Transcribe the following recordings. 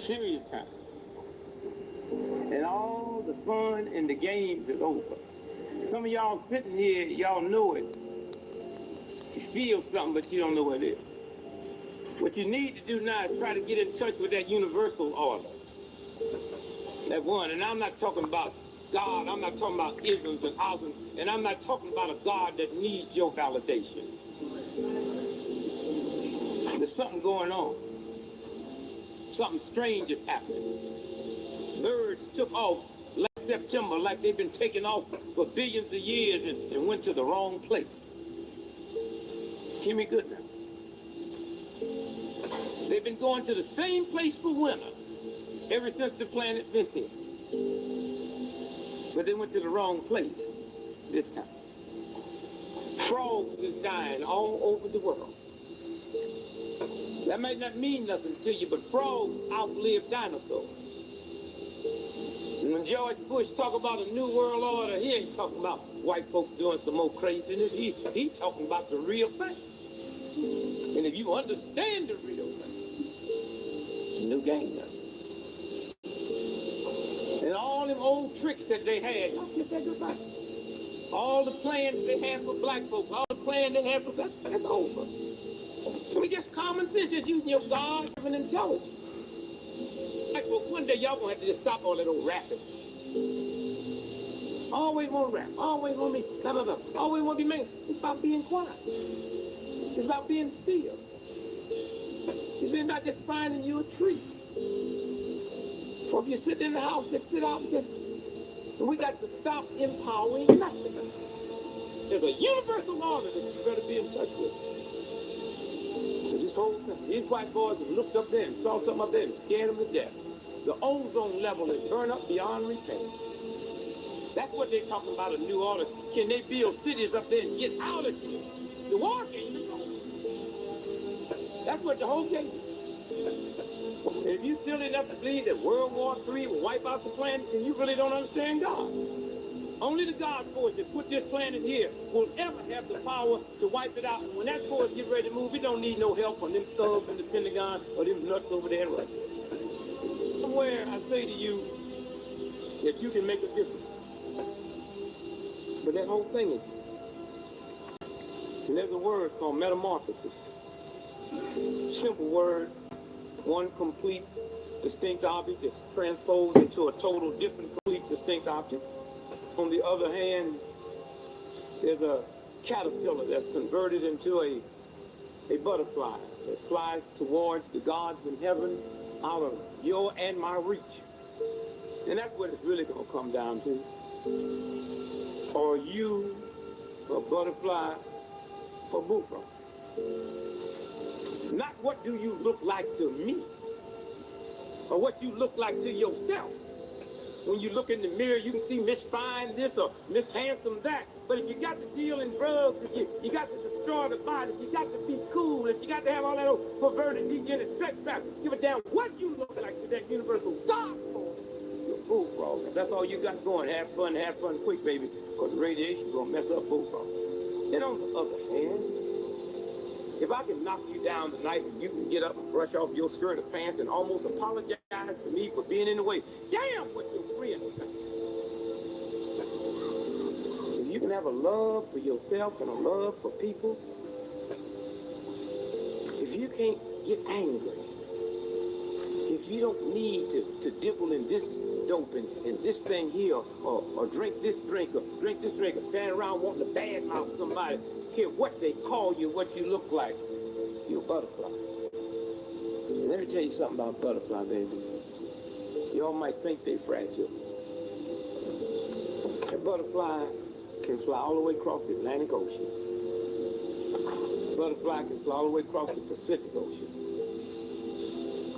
serious time. And all the fun and the games is over. Some of y'all sitting here, y'all know it. You feel something, but you don't know what it is. What you need to do now is try to get in touch with that universal order. That one, and I'm not talking about God, I'm not talking about isms and thousands, and I'm not talking about a God that needs your validation. There's something going on. Something strange is happening. Birds took off last September like they've been taking off for billions of years and went to the wrong place. Hear me good now. They've been going to the same place for winter ever since the planet been here. But they went to the wrong place this time. Frogs is dying all over the world. That might not mean nothing to you, but frogs outlive dinosaurs. And when George Bush talk about a new world order, he ain't talking about white folks doing some more craziness. He's talking about the real thing. And if you understand the real thing, it's a new game now. And all them old tricks that they had, y'all get that goodbye. All the plans they had for black folks, all the plans they had for that's over. I mean, just common sense, just using your God-given intelligence. Black folks, one day y'all gonna have to just stop all that old rapping. Always want to rap, always want to be blah, blah, blah. Always want to be man. It's about being quiet. It's about being still. It's about just finding you a tree. Or if you sit in the house, just sit out and just... And we got to stop empowering nothing. There's a universal order that you better be in touch with. So this whole thing, these white boys have looked up there and saw something up there and scared them to death. The ozone level is burned up beyond repair. That's what they're talking about, a new order. Can they build cities up there and get out of here? The war can't even go. That's what the whole game is. If you still enough to believe that World War III will wipe out the planet, then you really don't understand God. Only the God force that put this planet here will ever have the power to wipe it out. And when that force gets ready to move, it don't need no help from them thugs in the Pentagon or them nuts over there in Russia. Somewhere I say to you that you can make a difference. But that whole thing is, and there's a word called metamorphosis. Simple word. One complete, distinct object is transposed into a total different, complete, distinct object. On the other hand, there's a caterpillar that's converted into a butterfly that flies towards the gods in heaven out of your and my reach. And that's what it's really going to come down to. Are you a butterfly or bullfrog? Not what do you look like to me, or what you look like to yourself. When you look in the mirror, you can see Miss Fine this or Miss Handsome that. But if you got to deal in drugs, if you got to destroy the body, if you got to be cool, if you got to have all that old perverted, degenerate sex back, give a damn what you look like to that universal God force. You're a bullfrog. That's all you got going. Have fun quick, baby, because the radiation's going to mess up bullfrogs. And on the other hand, if I can knock you down tonight and you can get up and brush off your skirt or pants and almost apologize to me for being in the way, damn what your friend is saying. If you can have a love for yourself and a love for people, if you can't get angry, if you don't need to dibble in this dope and this thing here, or drink this drink, or stand around wanting to badmouth somebody, care what they call you, what you look like, you're a butterfly. And let me tell you something about butterfly, baby. Y'all might think they're fragile. A butterfly can fly all the way across the Atlantic Ocean. A butterfly can fly all the way across the Pacific Ocean.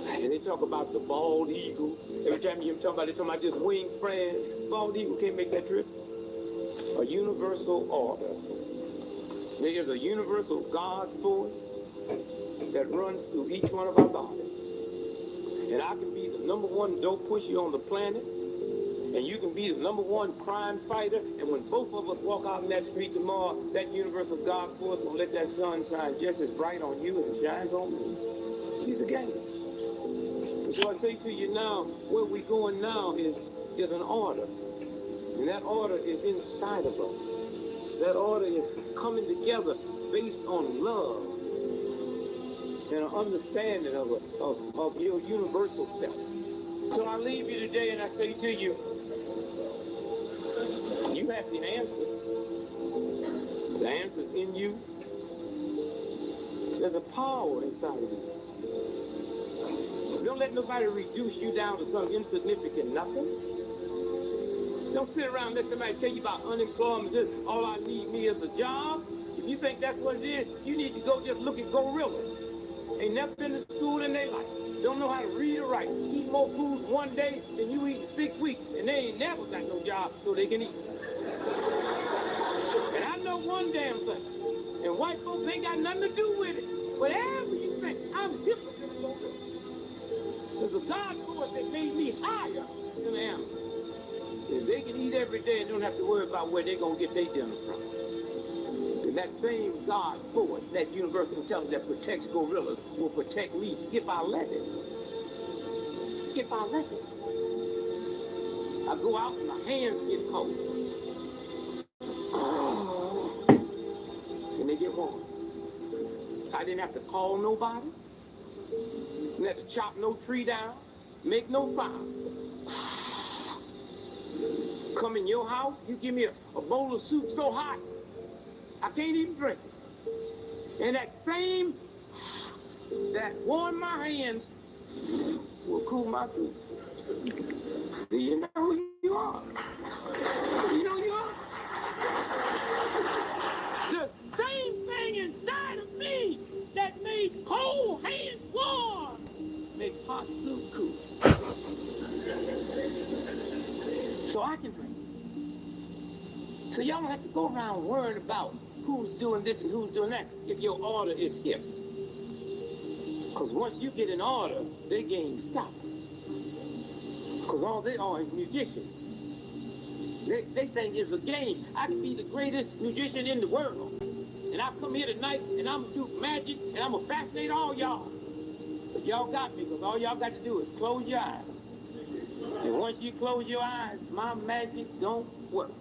And they talk about the bald eagle. Every time you talk about it, they're talking about this wing spread. Bald eagle can't make that trip. A universal order. There is a universal God force that runs through each one of our bodies. And I can be the #1 dope pusher on the planet, and you can be the #1 crime fighter, and when both of us walk out in that street tomorrow, that universal God force will let that sun shine just as bright on you as it shines on me. These are games. So I say to you now, where we're going now is an order. And that order is inside of us. That order is coming together based on love and an understanding of your universal self. So I leave you today and I say to you, you have the answer. The answer's in you. There's a power inside of you. Don't let nobody reduce you down to some insignificant nothing. Don't sit around and let somebody tell you about unemployment. Just, all I need me is a job. If you think that's what it is, you need to go just look at gorillas. Ain't never been to school in their life. Don't know how to read or write. Eat more food one day than you eat in 6 weeks. And they ain't never got no job so they can eat. And I know one damn thing. And white folks ain't got nothing to do with it. Whatever you think, I'm different than a gorilla. There's a God force that made me higher than the animals. If they can eat every day and don't have to worry about where they're going to get their dinner from. And that same God force, that universal intelligence that protects gorillas, will protect me if I let it. If I let it. I go out and my hands get cold. And they get warm. I didn't have to call nobody. Didn't have to chop no tree down. Make no fire. Come in your house, you give me a bowl of soup so hot, I can't even drink it. And that same that warm my hands will cool my feet. Do you know who you are? You know who you are? The same thing inside of me that made cold hands warm makes hot soup cool. So I can drink. So y'all don't have to go around worrying about who's doing this and who's doing that if your order is here. Because once you get in order, their game stops. Because all they are is musicians. They think it's a game. I can be the greatest musician in the world. And I come here tonight and I'm going to do magic and I'm going to fascinate all y'all. But y'all got me because all y'all got to do is close your eyes. And once you close your eyes, my magic don't work.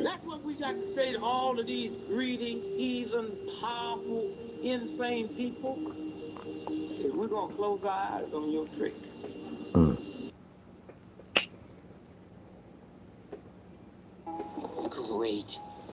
That's what we got to say to all of these greedy, heathen, powerful, insane people. Is we're going to close our eyes on your trick. Great.